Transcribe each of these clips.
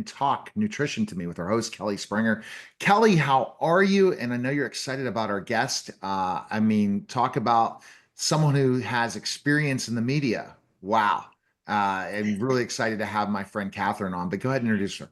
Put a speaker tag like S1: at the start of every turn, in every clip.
S1: and talk nutrition to me with our host, Kelly Springer. Kelly, how are you? And I know you're excited about our guest. Talk about someone who has experience in the media. Wow. I'm really excited to have my friend Catherine on, but go ahead and introduce her.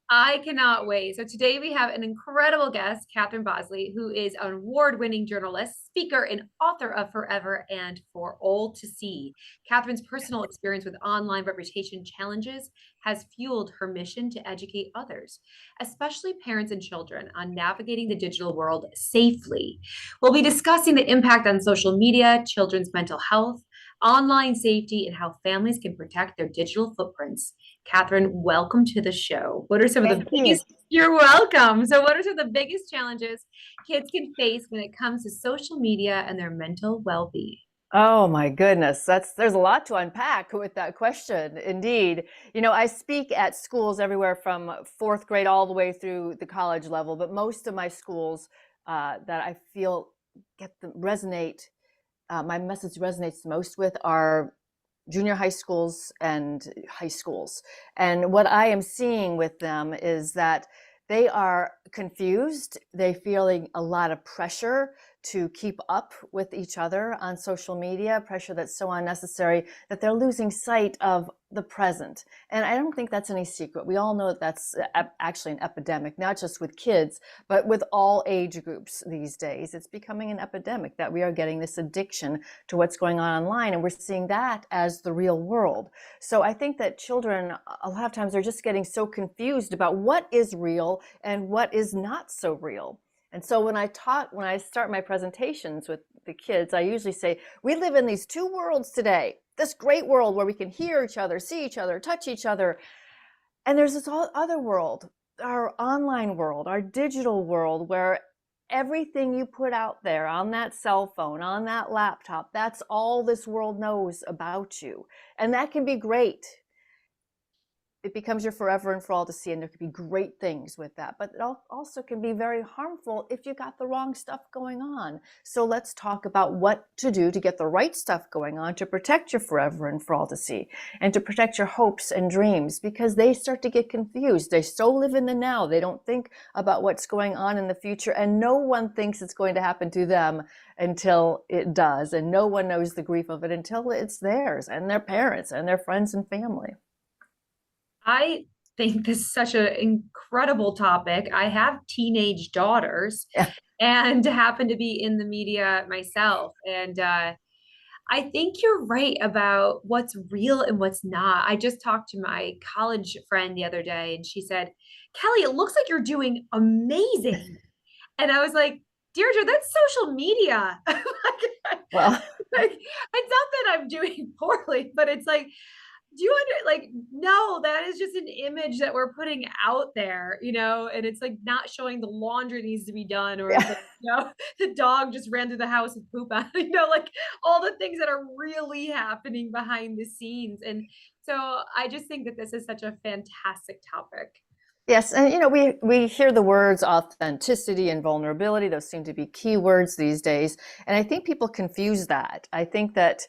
S2: I cannot wait. So today we have an incredible guest, Catherine Bosley, who is an award-winning journalist, speaker, and author of Forever and For All to See. Catherine's personal experience with online reputation challenges has fueled her mission to educate others, especially parents and children, on navigating the digital world safely. We'll be discussing the impact on social media, children's mental health, online safety, and how families can protect their digital footprints. Catherine, welcome to the show. What are some of the
S3: Thank you.
S2: biggest, you're welcome. So, what are some of the biggest challenges kids can face when it comes to social media and their mental well being?
S3: Oh my goodness, there's a lot to unpack with that question. Indeed. I speak at schools everywhere from fourth grade all the way through the college level, but most of my schools that I feel my message resonates most with are junior high schools and high schools. And what I am seeing with them is that they are confused. They're feeling a lot of pressure to keep up with each other on social media, pressure that's so unnecessary that they're losing sight of the present. And I don't think that's any secret. We all know that that's actually an epidemic, not just with kids, but with all age groups these days. It's becoming an epidemic that we are getting this addiction to what's going on online, and we're seeing that as the real world. So I think that children, a lot of times, are just getting so confused about what is real and what is not so real. And so when I start my presentations with the kids, I usually say, we live in these two worlds today. This great world where we can hear each other, see each other, touch each other. And there's this other world, our online world, our digital world, where everything you put out there on that cell phone, on that laptop, that's all this world knows about you. And that can be great. It becomes your forever and for all to see, and there could be great things with that, but it also can be very harmful if you got the wrong stuff going on. So let's talk about what to do to get the right stuff going on to protect your forever and for all to see, and to protect your hopes and dreams, because they start to get confused. They so live in the now. They don't think about what's going on in the future, and no one thinks it's going to happen to them until it does, and no one knows the grief of it until it's theirs and their parents and their friends and family.
S2: I think this is such an incredible topic. I have teenage daughters
S3: Yeah.
S2: and happen to be in the media myself. And I think you're right about what's real and what's not. I just talked to my college friend the other day, and she said, Kelly, it looks like you're doing amazing. And I was like, Deirdre, that's social media.
S3: Well,
S2: Like, it's not that I'm doing poorly, but it's like, do you like, no, that is just an image that we're putting out there, and it's like not showing the laundry needs to be done, or
S3: yeah.
S2: the dog just ran through the house with poop on, like all the things that are really happening behind the scenes. And so I just think that this is such a fantastic topic.
S3: Yes, and we hear the words authenticity and vulnerability. Those seem to be key words these days, and I think people confuse that. I think that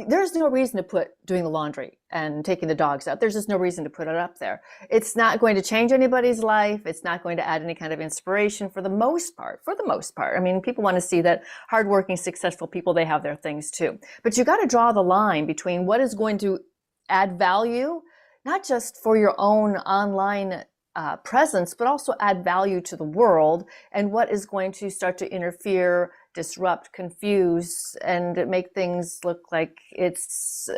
S3: there's no reason to put doing the laundry and taking the dogs out. There's just no reason to put it up there. It's not going to change anybody's life. It's not going to add any kind of inspiration for the most part. For the most part, I mean, people want to see that hardworking, successful people, they have their things too. But you got to draw the line between what is going to add value, not just for your own online presence, but also add value to the world, and what is going to start to interfere, disrupt, confuse, and make things look like it's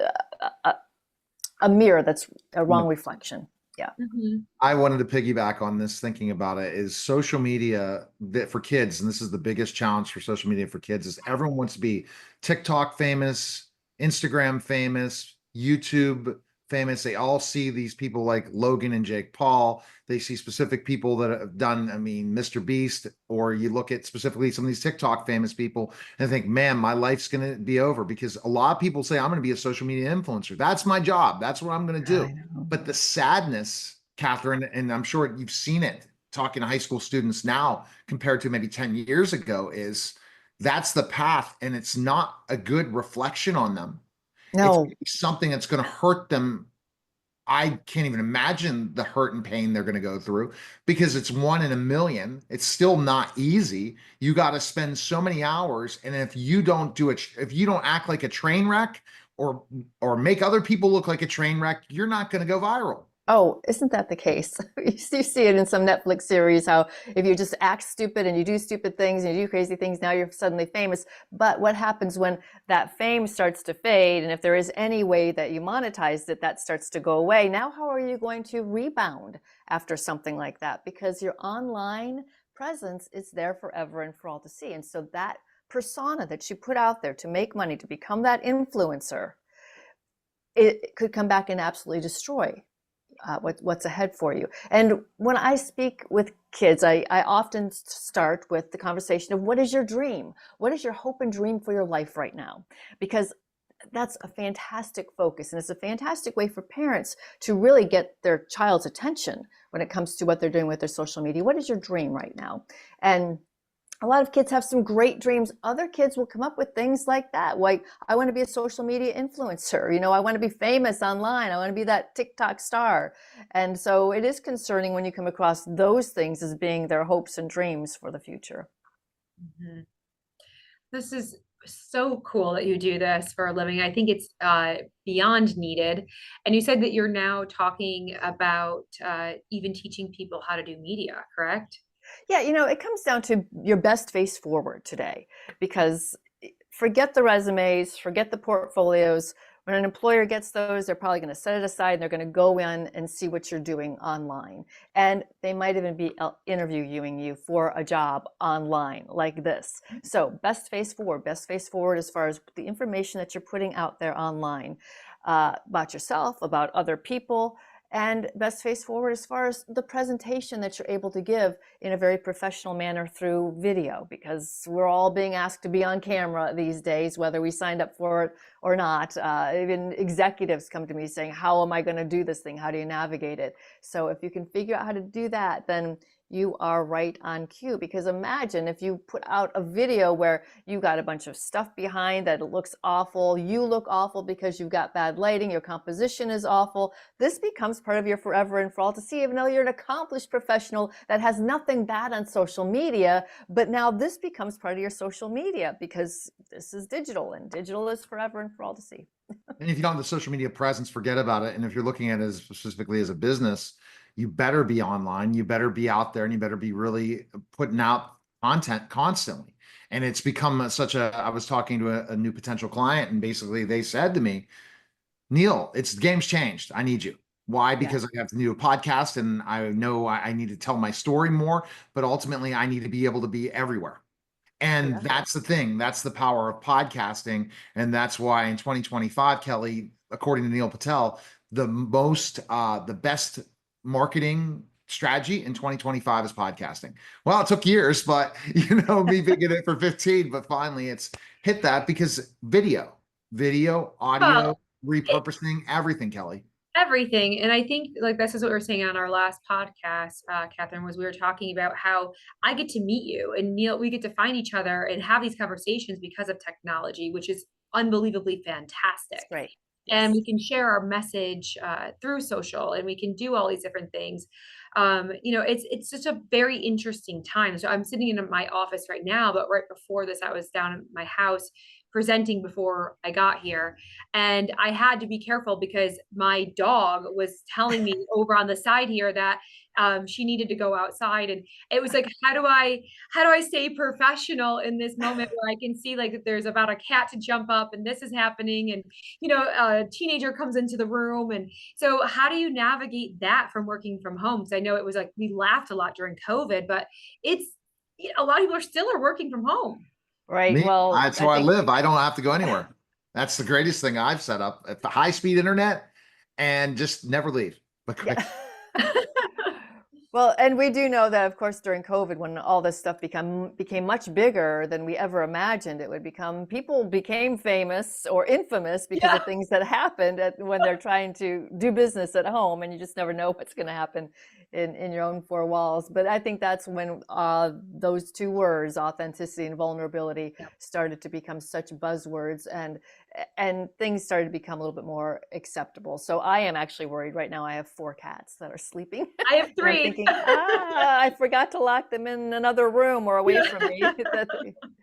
S3: a mirror that's a wrong reflection. Yeah.
S2: Mm-hmm.
S1: I wanted to piggyback on this, thinking about it, is social media that for kids, and this is the biggest challenge for social media for kids, is everyone wants to be TikTok famous, Instagram famous, YouTube famous. They all see these people like Logan and Jake Paul. They see specific people that have done, Mr. Beast, or you look at specifically some of these TikTok famous people and think, man, my life's going to be over, because a lot of people say, I'm going to be a social media influencer. That's my job. That's what I'm going to do. But the sadness, Catherine, and I'm sure you've seen it talking to high school students now compared to maybe 10 years ago, is that's the path, and it's not a good reflection on them.
S3: No.
S1: It's something that's going to hurt them I can't even imagine the hurt and pain they're going to go through because it's 1 in a million. It's still not easy. You got to spend so many hours, and if you don't do it, if you don't act like a train wreck or make other people look like a train wreck, you're not going to go viral.
S3: Oh, isn't that the case? You see it in some Netflix series how if you just act stupid and you do stupid things and you do crazy things, now you're suddenly famous. But what happens when that fame starts to fade? And if there is any way that you monetize it, that starts to go away. Now, how are you going to rebound after something like that? Because your online presence is there forever and for all to see. And so that persona that you put out there to make money, to become that influencer, it could come back and absolutely destroy what's ahead for you. And when I speak with kids, I often start with the conversation of what is your dream? What is your hope and dream for your life right now? Because that's a fantastic focus, and it's a fantastic way for parents to really get their child's attention when it comes to what they're doing with their social media. What is your dream right now? And a lot of kids have some great dreams. Other kids will come up with things like that. Like, I want to be a social media influencer. I want to be famous online. I want to be that TikTok star. And so it is concerning when you come across those things as being their hopes and dreams for the future.
S2: Mm-hmm. This is so cool that you do this for a living. I think it's beyond needed. And you said that you're now talking about even teaching people how to do media, correct?
S3: Yeah, it comes down to your best face forward today, because forget the resumes, forget the portfolios. When an employer gets those, they're probably going to set it aside and they're going to go in and see what you're doing online. And they might even be interviewing you for a job online like this. So best face forward as far as the information that you're putting out there online about yourself, about other people. And best face forward as far as the presentation that you're able to give in a very professional manner through video, because we're all being asked to be on camera these days, whether we signed up for it or not. Even executives come to me saying, how am I going to do this thing? How do you navigate it? So if you can figure out how to do that, then you are right on cue. Because imagine if you put out a video where you got a bunch of stuff behind that it looks awful, you look awful because you've got bad lighting, your composition is awful. This becomes part of your forever and for all to see, even though you're an accomplished professional that has nothing bad on social media. But now this becomes part of your social media because this is digital, and digital is forever and for all to see.
S1: And if you don't have the social media presence, forget about it. And if you're looking at it specifically as a business, you better be online, you better be out there, and you better be really putting out content constantly. And it's become I was talking to a new potential client, and basically they said to me, Neil, the game's changed. I need you. Why? Because I have to do a podcast, and I know I need to tell my story more, but ultimately I need to be able to be everywhere. And that's the thing. That's the power of podcasting. And that's why in 2025, Kelly, according to Neil Patel, the best marketing strategy in 2025 is podcasting. Well, it took years, but me being in it for 15, but finally it's hit that because video, audio, repurposing, everything, Kelly.
S2: Everything. And I think like this is what we were saying on our last podcast, Catherine, was we were talking about how I get to meet you and Neil, we get to find each other and have these conversations because of technology, which is unbelievably fantastic.
S3: That's right.
S2: Yes. And we can share our message through social, and we can do all these different things. It's just a very interesting time. So I'm sitting in my office right now, but right before this, I was down at my house presenting before I got here. And I had to be careful because my dog was telling me over on the side here that she needed to go outside. And it was like, how do I stay professional in this moment where I can see like there's about a cat to jump up and this is happening, and a teenager comes into the room. And so how do you navigate that from working from home? Because I know it was like we laughed a lot during COVID, but it's a lot of people still are working from home.
S3: Right. Well,
S1: that's how I live. I don't have to go anywhere. That's the greatest thing I've set up at the high-speed internet, and just never leave.
S3: Well, and we do know that, of course, during COVID, when all this stuff became much bigger than we ever imagined it would become, people became famous or infamous because of things that happened when they're trying to do business at home, and you just never know what's going to happen in your own four walls. But I think that's when those two words, authenticity and vulnerability, started to become such buzzwords. And and things started to become a little bit more acceptable. So I am actually worried right now. I have 4 cats that are sleeping.
S2: I have
S3: And I'm
S2: 3.
S3: thinking, I forgot to lock them in another room or away from me.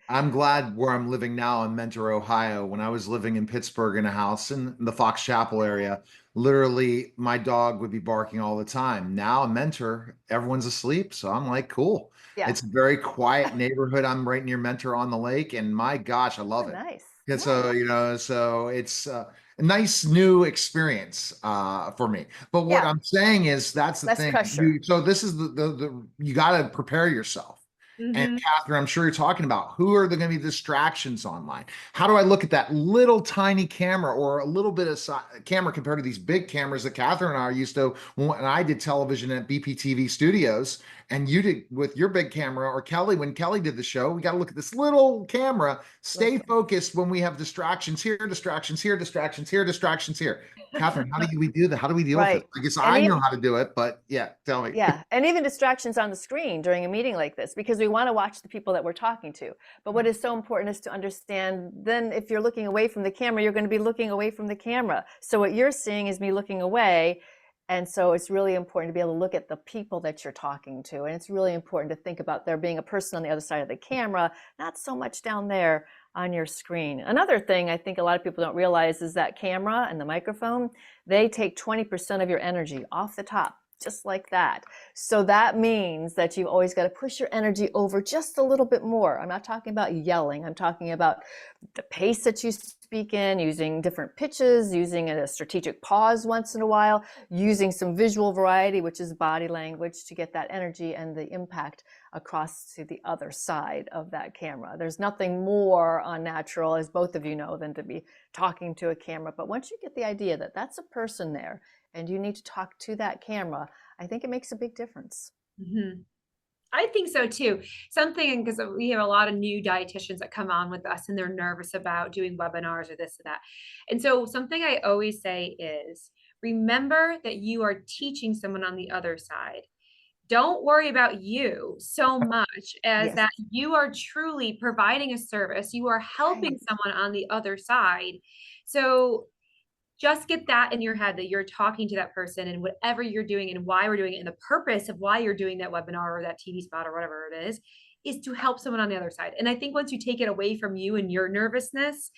S1: I'm glad where I'm living now in Mentor, Ohio. When I was living in Pittsburgh in a house in the Fox Chapel area, literally my dog would be barking all the time. Now in Mentor, everyone's asleep. So I'm like, cool.
S3: Yeah.
S1: It's a very quiet neighborhood. I'm right near Mentor on the lake, and my gosh, I
S3: Oh,
S1: love it.
S3: nice.
S1: And
S3: Nice.
S1: so, so it's a nice new experience for me. But what
S3: Yeah.
S1: I'm saying is that's the
S3: Less
S1: thing.
S3: pressure.
S1: So this is the you got to prepare yourself. And
S2: Mhm.
S1: Catherine, I'm sure you're talking about who are there going to be distractions online? How do I look at that little tiny camera or a little bit of camera compared to these big cameras that Catherine and I are used to when I did television at BPTV Studios and you did with your big camera, or Kelly, when Kelly did the show? We got to look at this little camera, stay
S3: Listen.
S1: focused when we have distractions here, distractions here, distractions here, distractions here. Catherine, how do we do that? How do we deal with it?
S3: Right.
S1: I guess
S3: And
S1: I know
S3: even
S1: how to do it, but yeah, tell me.
S3: Yeah, and even distractions on the screen during a meeting like this, because we want to watch the people that we're talking to. But what is so important is to understand then if you're looking away from the camera, you're going to be looking away from the camera. So what you're seeing is me looking away. And so it's really important to be able to look at the people that you're talking to. And it's really important to think about there being a person on the other side of the camera, not so much down there on your screen. Another thing I think a lot of people don't realize is that camera and the microphone, they take 20% of your energy off the top, just like that. So that means that you've always got to push your energy over just a little bit more. I'm not talking about yelling. I'm talking about the pace that you speak in, using different pitches, using a strategic pause once in a while, using some visual variety, which is body language, to get that energy and the impact across to the other side of that camera. There's nothing more unnatural, as both of you know, than to be talking to a camera. But once you get the idea that that's a person there and you need to talk to that camera, I think it makes a big difference.
S2: Mm-hmm. I think so too. Something, because we have a lot of new dietitians that come on with us and they're nervous about doing webinars or this or that. And so something I always say is remember that you are teaching someone on the other side. Don't worry about you so much as
S3: Yes.
S2: that you are truly providing a service. You are helping
S3: Right.
S2: someone on the other side. So just get that in your head that you're talking to that person and whatever you're doing and why we're doing it and the purpose of why you're doing that webinar or that TV spot or whatever it is to help someone on the other side. And I think once you take it away from you and your nervousness,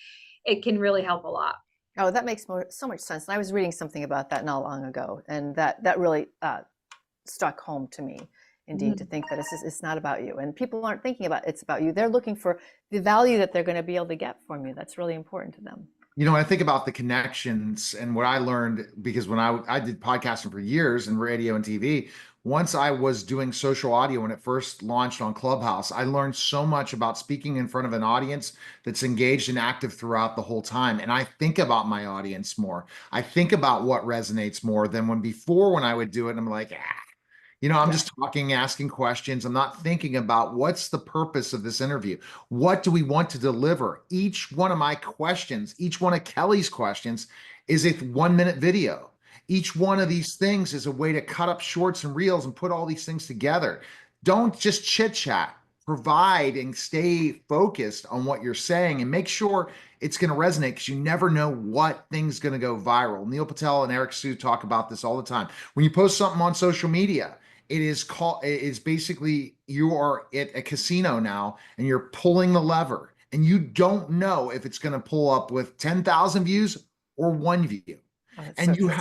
S2: it can really help a lot.
S3: Oh, that makes so much sense. And I was reading something about that not long ago, and that really struck home to me. Indeed, to think that it's not about you, and people aren't thinking about it's about you. They're looking for the value that they're going to be able to get from you. That's really important to them.
S1: When I think about the connections and what I learned, because when I did podcasting for years and radio and TV, once I was doing social audio when it first launched on Clubhouse, I learned so much about speaking in front of an audience that's engaged and active throughout the whole time. And I think about my audience more. I think about what resonates more than when I would do it, I'm like, I'm
S3: Yeah.
S1: just talking, asking questions. I'm not thinking about what's the purpose of this interview. What do we want to deliver? Each one of my questions, each one of Kelly's questions is a 1 minute video. Each one of these things is a way to cut up shorts and reels and put all these things together. Don't just chit chat. Provide and stay focused on what you're saying and make sure it's going to resonate because you never know what thing's going to go viral. Neil Patel and Eric Sue talk about this all the time. When you post something on social media, it's basically you are at a casino now and you're pulling the lever and you don't know if it's going to pull up with 10,000 views or one view.
S3: Oh, that's so
S1: And
S3: true.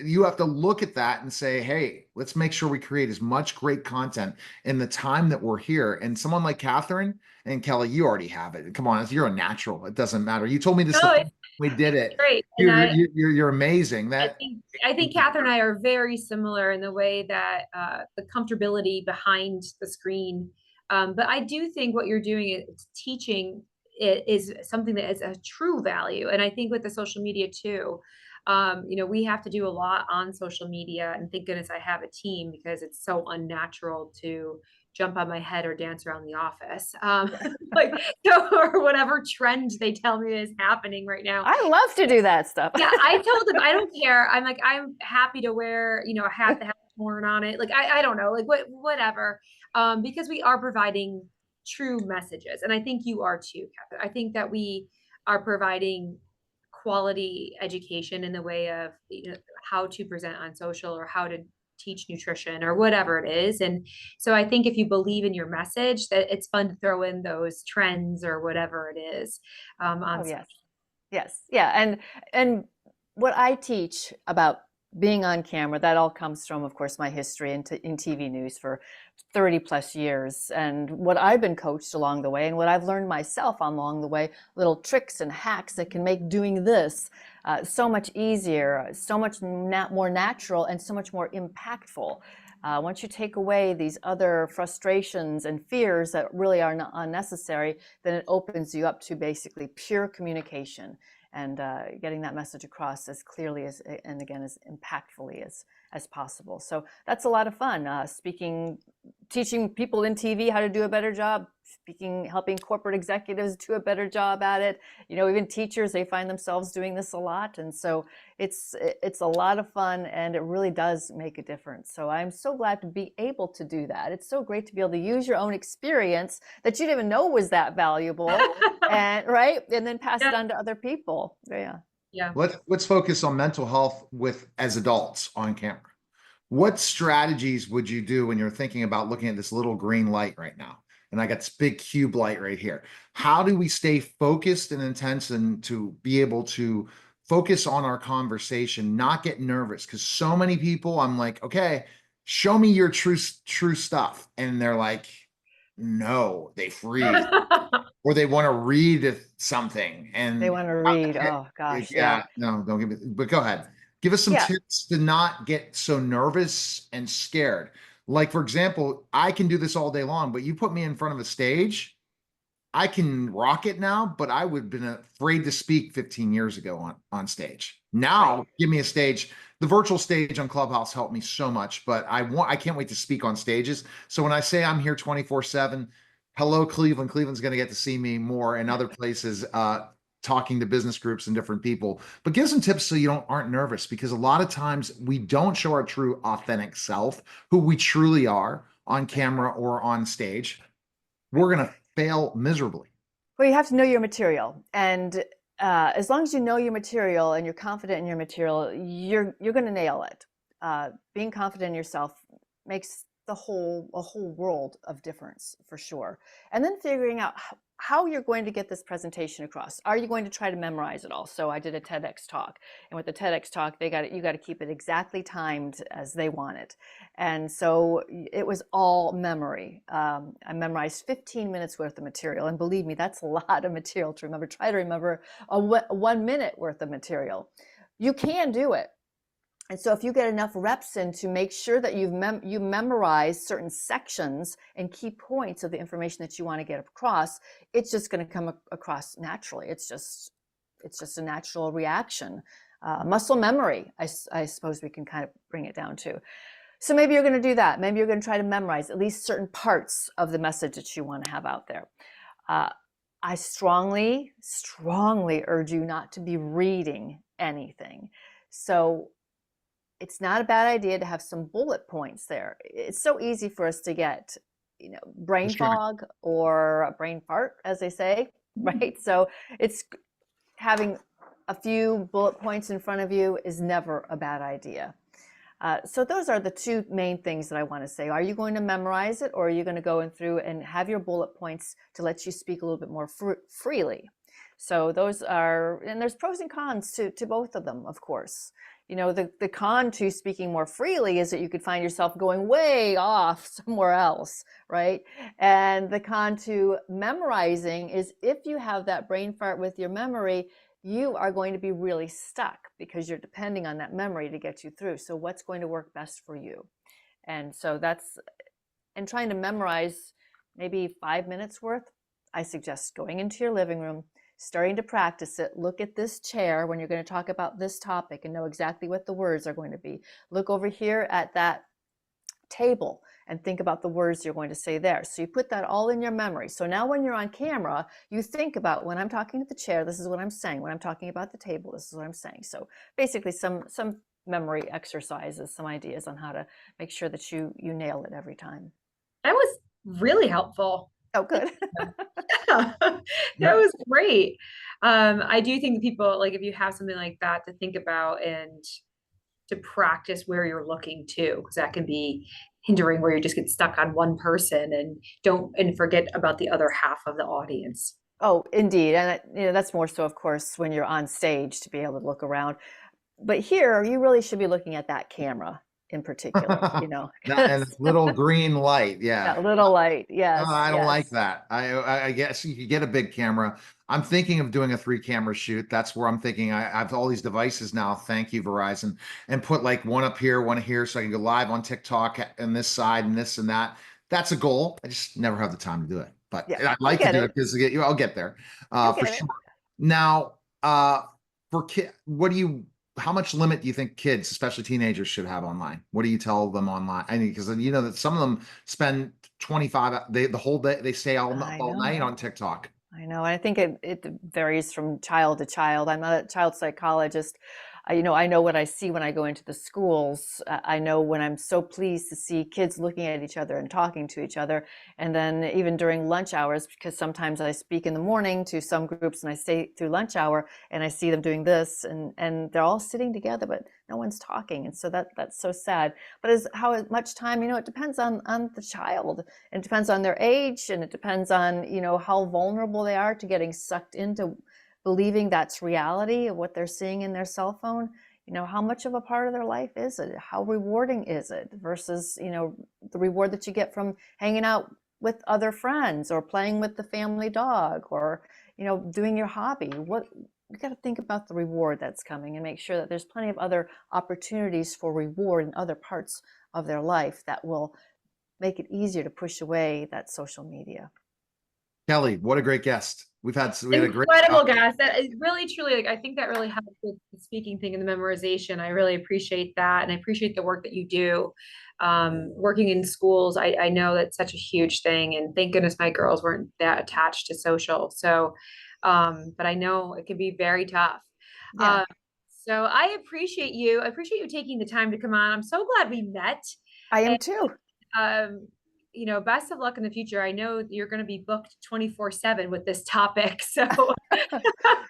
S1: you have to look at that and say, hey, let's make sure we create as much great content in the time that we're here. And someone like Catherine and Kelly, you already have it. Come on, you're a natural. It doesn't matter. You told me this the
S2: No,
S1: first time we did it.
S2: great. And
S1: You're amazing.
S2: I think Catherine and I are very similar in the way that the comfortability behind the screen. But I do think what you're doing is teaching it is something that is a true value. And I think with the social media too, we have to do a lot on social media, and thank goodness I have a team because it's so unnatural to jump on my head or dance around the office. Like, or whatever trend they tell me is happening right now.
S3: I love to do that stuff.
S2: Yeah, I told them I don't care. I'm like, I'm happy to wear, a hat that has torn on it. Like, I don't know, like whatever. Because we are providing true messages. And I think you are too, Catherine. I think that we are providing quality education in the way of, how to present on social or how to teach nutrition or whatever it is. And so I think if you believe in your message, that it's fun to throw in those trends or whatever it is, on
S3: Oh,
S2: social.
S3: yes. Yes. Yeah. And what I teach about being on camera, that all comes from, of course, my history in TV news for 30 plus years. And what I've been coached along the way and what I've learned myself along the way, little tricks and hacks that can make doing this so much easier, so much more natural, and so much more impactful. Once you take away these other frustrations and fears that really are not unnecessary, then it opens you up to basically pure communication and getting that message across as clearly as, and again, as impactfully as possible. So that's a lot of fun. Teaching people in TV how to do a better job, helping corporate executives do a better job at it. Even teachers, they find themselves doing this a lot. And so it's a lot of fun, and it really does make a difference. So I'm so glad to be able to do that. It's so great to be able to use your own experience that you didn't even know was that valuable, and then pass it on to other people.
S2: Yeah.
S1: Let's focus on mental health as adults on camera. What strategies would you do when you're thinking about looking at this little green light right now? And I got this big cube light right here. How do we stay focused and intense and to be able to focus on our conversation, not get nervous? Because so many people, I'm like, okay, show me your true stuff. And they're like, no, they freeze. Or they want to read something and
S3: they want to read. Oh gosh,
S1: yeah, no, don't give me, but go ahead. Give us some tips to not get so nervous and scared. Like, for example, I can do this all day long, but you put me in front of a stage, I can rock it now, but I would have been afraid to speak 15 years ago on stage. Now, give me a stage. The virtual stage on Clubhouse helped me so much, but I can't wait to speak on stages. So when I say I'm here 24/7, hello, Cleveland. Cleveland's going to get to see me more in other places, talking to business groups and different people. But give some tips so you aren't nervous, because a lot of times we don't show our true authentic self, who we truly are on camera or on stage. We're going to fail miserably.
S3: Well, you have to know your material, and as long as you know your material and you're confident in your material, you're going to nail it. Being confident in yourself makes a whole world of difference, for sure. And then figuring out how you're going to get this presentation across. Are you going to try to memorize it all? So I did a TEDx talk, and with the TEDx talk, you got to keep it exactly timed as they want it. And so it was all memory. I memorized 15 minutes worth of material, and believe me, that's a lot of material to remember. Try to remember a 1 minute worth of material. You can do it. And so if you get enough reps in to make sure that you memorize certain sections and key points of the information that you want to get across, it's just going to come across naturally. It's just a natural reaction. Muscle memory, I suppose we can kind of bring it down to. So maybe you're going to do that. Maybe you're going to try to memorize at least certain parts of the message that you want to have out there. I strongly, strongly urge you not to be reading anything. So it's not a bad idea to have some bullet points there. It's so easy for us to get, brain fog or a brain fart, as they say, right? So it's having a few bullet points in front of you is never a bad idea. So those are the two main things that I want to say. Are you going to memorize it, or are you going to go in through and have your bullet points to let you speak a little bit more freely? So those are, and there's pros and cons to both of them, of course. The con to speaking more freely is that you could find yourself going way off somewhere else, right? And the con to memorizing is if you have that brain fart with your memory, you are going to be really stuck because you're depending on that memory to get you through. So what's going to work best for you? And so and trying to memorize maybe 5 minutes worth, I suggest going into your living room, starting to practice it. Look at this chair when you're going to talk about this topic and know exactly what the words are going to be. Look over here at that table and think about the words you're going to say there. So you put that all in your memory. So now when you're on camera, you think about, when I'm talking to the chair, this is what I'm saying. When I'm talking about the table, this is what I'm saying. So basically some memory exercises, some ideas on how to make sure that you nail it every time.
S2: That was really helpful.
S3: Oh, good.
S2: Yeah, that was great. I do think that people, like, if you have something like that to think about and to practice where you're looking to, because that can be hindering where you just get stuck on one person and forget about the other half of the audience.
S3: Oh, indeed. And that's more so, of course, when you're on stage to be able to look around. But here, you really should be looking at that camera in particular,
S1: And it's little green light. Yeah.
S3: that little light. Yes,
S1: I don't like
S3: yes.
S1: that. I guess you could get a big camera. I'm thinking of doing a 3-camera shoot. That's where I'm thinking. I have all these devices now. Thank you, Verizon, and put like one up here, one here, so I can go live on TikTok and this side and this and that. That's a goal. I just never have the time to do it, but
S3: Yeah,
S1: I'd
S3: you'll
S1: like to
S3: get
S1: do
S3: it.
S1: it because I'll get there
S3: You'll
S1: for
S3: get it.
S1: sure. Now, for kid, how much limit do you think kids, especially teenagers, should have online? What do you tell them online? I mean, because you know that some of them spend 25, the whole day, they stay all
S3: I
S1: night
S3: know.
S1: on TikTok.
S3: I know. I think it varies from child to child. I'm not a child psychologist. I know what I see when I go into the schools. I know when I'm so pleased to see kids looking at each other and talking to each other. And then even during lunch hours, because sometimes I speak in the morning to some groups and I stay through lunch hour and I see them doing this and they're all sitting together, but no one's talking. And so that's so sad. But how much time, it depends on the child. It depends on their age, and it depends on, how vulnerable they are to getting sucked into believing that's reality of what they're seeing in their cell phone. How much of a part of their life is it? How rewarding is it versus, the reward that you get from hanging out with other friends or playing with the family dog or, doing your hobby? You got to think about the reward that's coming and make sure that there's plenty of other opportunities for reward in other parts of their life that will make it easier to push away that social media.
S1: Kelly, what a great guest. We had a great
S2: Incredible, guys. That is really, truly, like, I think that really helps with the speaking thing and the memorization. I really appreciate that. And I appreciate the work that you do. Working in schools, I know that's such a huge thing. And thank goodness my girls weren't that attached to social. So, but I know it can be very tough.
S3: Yeah,
S2: So I appreciate you. I appreciate you taking the time to come on. I'm so glad we met.
S3: I am
S2: And
S3: too.
S2: um, best of luck in the future. I know you're going to be booked 24/7 with this topic. So,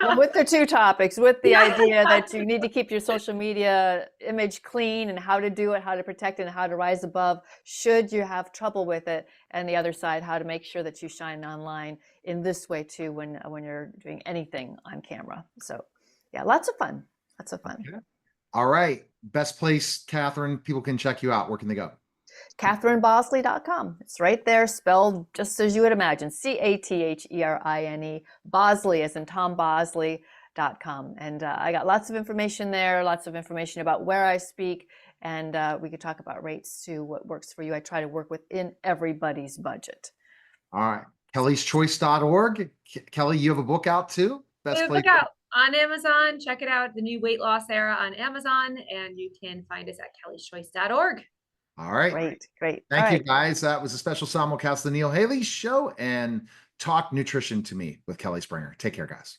S3: Well, with the two topics, with the idea that you need to keep your social media image clean and how to do it, how to protect it, and how to rise above should you have trouble with it. And the other side, how to make sure that you shine online in this way too when you're doing anything on camera. So, yeah, lots of fun. Lots of fun.
S1: Okay. All right. Best place, Catherine, people can check you out. Where can they go?
S3: CatherineBosley.com. It's right there, spelled just as you would imagine. CATHERINE, Bosley as in Tom Bosley.com. And I got lots of information there, lots of information about where I speak, and we could talk about rates too, what works for you. I try to work within everybody's budget.
S1: All right. KellysChoice.org. Kelly, you have a book out too? Best place.
S2: book out on Amazon. Check it out. The new weight loss era on Amazon. And you can find us at kellyschoice.org.
S1: All right.
S3: Great.
S1: Thank you, guys. That was a special simulcast of the Neil Haley Show and Talk Nutrition to Me with Kelly Springer. Take care, guys.